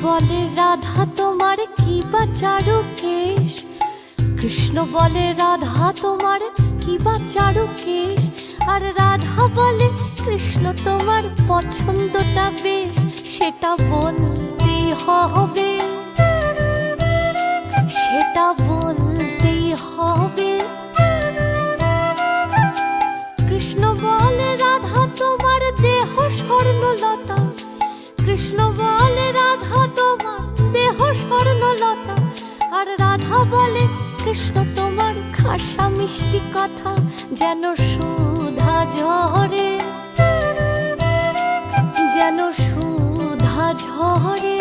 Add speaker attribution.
Speaker 1: বলে রাধা তোমার কি বা চারু কেশ, কৃষ্ণ বলে রাধা তোমার কি বা চারু কেশ, আর রাধা বলে কৃষ্ণ তোমার পছন্দটা বেশ, সেটা বলতেই হবে, সেটা বলতেই হবে। কৃষ্ণ বলে রাধা তোমার দেহ স্বর্ণলতা, কৃষ্ণ বলে রাধা তোমার দেহ স্বর্ণলতা, আর রাধা বলে কৃষ্ণ তোমার খাসা মিষ্টি কথা যেন সুধা ঝরে, যেন সুধা ঝরে।